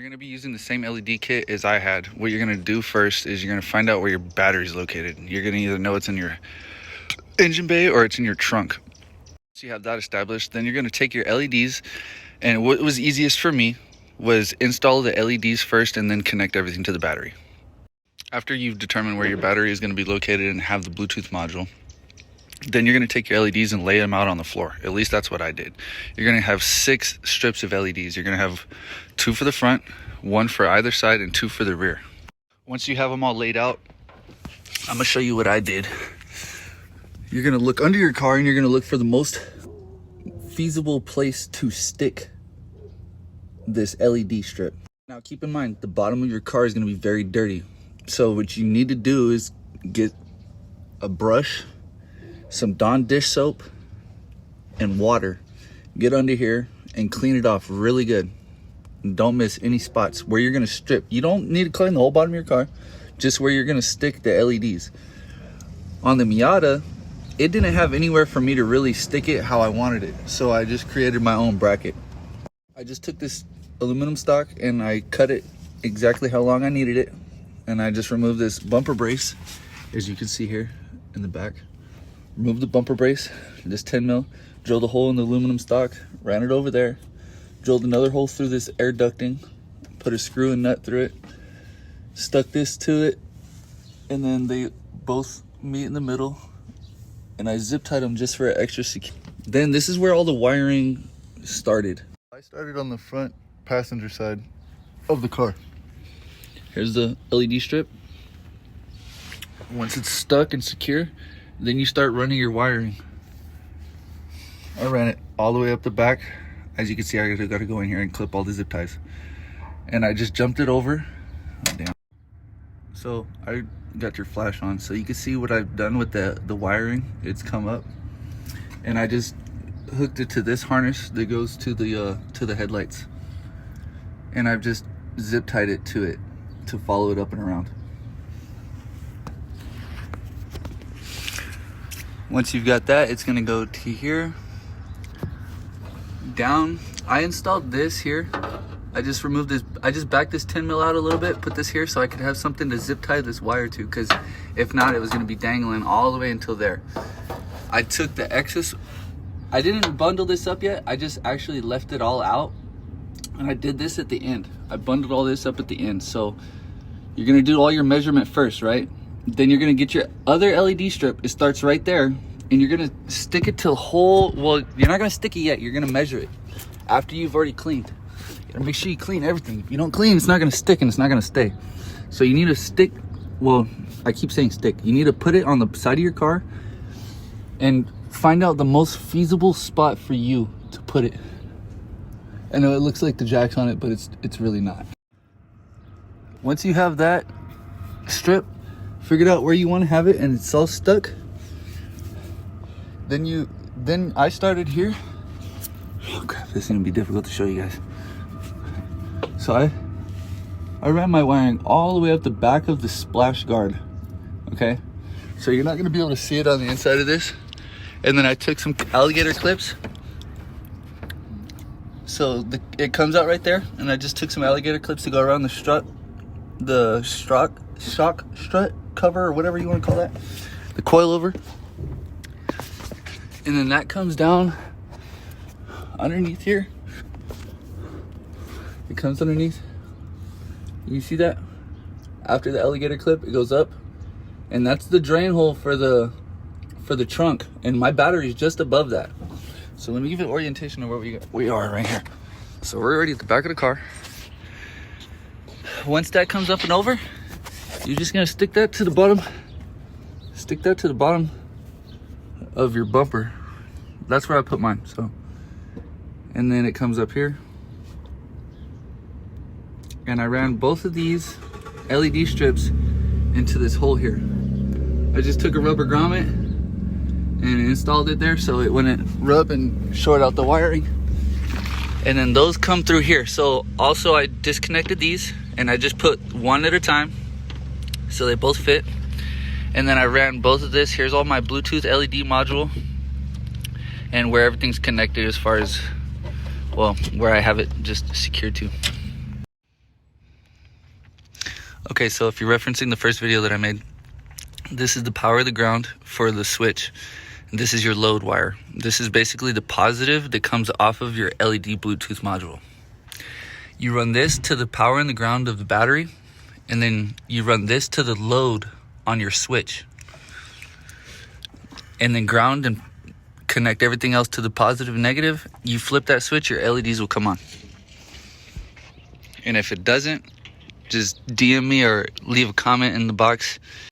You're going to be using the same LED kit as I had. What you're going to do first is you're going to find out where your battery is located. You're going to either know it's in your engine bay or it's in your trunk. Once you have that established, then you're going to take your LEDs, and what was easiest for me was install the LEDs first and then connect everything to the battery. After you've determined where your battery is going to be located and have the Bluetooth module, then you're going to take your LEDs and lay them out on the floor. At least that's what I did. You're going to have 6 strips of LEDs. You're going to have 2 for the front, 1 for either side, and 2 for the rear. Once you have them all laid out, I'm going to show you what I did. You're going to look under your car and you're going to look for the most feasible place to stick this LED strip. Now keep in mind, the bottom of your car is going to be very dirty. So what you need to do is get a brush, some Dawn dish soap, and water. Get under here and clean it off really good. Don't miss any spots where you're gonna strip. You don't need to clean the whole bottom of your car, just where you're gonna stick the LEDs. On the Miata, it didn't have anywhere for me to really stick it how I wanted it, so I just created my own bracket. I just took this aluminum stock and I cut it exactly how long I needed it, and I just removed this bumper brace, as you can see here in the back. Remove the bumper brace, this 10 mil, drilled a hole in the aluminum stock, ran it over there, drilled another hole through this air ducting, put a screw and nut through it, stuck this to it, and then they both meet in the middle, and I zip tied them just for extra security. Then this is where all the wiring started. I started on the front passenger side of the car. Here's the LED strip. Once it's stuck and secure, then you start running your wiring. I ran it all the way up the back. As you can see, I gotta go in here and clip all the zip ties. And I just jumped it over. Oh, damn. So I got your flash on, so you can see what I've done with the wiring. It's come up, and I just hooked it to this harness that goes to the headlights, and I've just zip tied it to it to follow it up and around. Once you've got that, it's gonna go to here, down. I installed this here. I just removed this, I just backed this 10 mil out a little bit, put this here so I could have something to zip tie this wire to, because if not, it was gonna be dangling all the way until there. I took the excess, I didn't bundle this up yet, I just actually left it all out, and I did this at the end. I bundled all this up at the end. So you're gonna do all your measurement first, right? Then you're gonna get your other LED strip. It starts right there, and you're gonna stick it to the whole, well, you're not gonna stick it yet, you're gonna measure it after you've already cleaned. You gotta make sure you clean everything. If you don't clean, it's not gonna stick and it's not gonna stay. So you need to stick, well, I keep saying stick. You need to put it on the side of your car and find out the most feasible spot for you to put it. I know it looks like the jack's on it, but it's really not. Once you have that strip figured out where you want to have it and it's all stuck, then I started here. Oh crap, this is gonna be difficult to show you guys. So I ran my wiring all the way up the back of the splash guard. Okay, so you're not gonna be able to see it on the inside of this. And then I took some alligator clips, so it comes out right there, and I just took some alligator clips to go around the shock strut cover, or whatever you want to call that, the coilover. And then that comes down underneath here. It comes underneath. You see that? After the alligator clip, it goes up, and that's the drain hole for the trunk, and my battery is just above that. So let me give you an orientation of where we are right here. So we're already at the back of the car. Once that comes up and over, you're just gonna stick that to the bottom. Stick that to the bottom of your bumper. That's where I put mine. So, and then it comes up here. And I ran both of these LED strips into this hole here. I just took a rubber grommet and installed it there so it wouldn't rub and short out the wiring. And then those come through here. So also I disconnected these and I just put one at a time so they both fit. And then I ran both of this. Here's all my Bluetooth LED module and where everything's connected as far as, well, where I have it just secured to. Okay, so if you're referencing the first video that I made, this is the power of the ground for the switch. This is your load wire. This is basically the positive that comes off of your LED Bluetooth module. You run this to the power and the ground of the battery, and then you run this to the load on your switch. And then ground and connect everything else to the positive and negative. You flip that switch, your LEDs will come on. And if it doesn't, just DM me or leave a comment in the box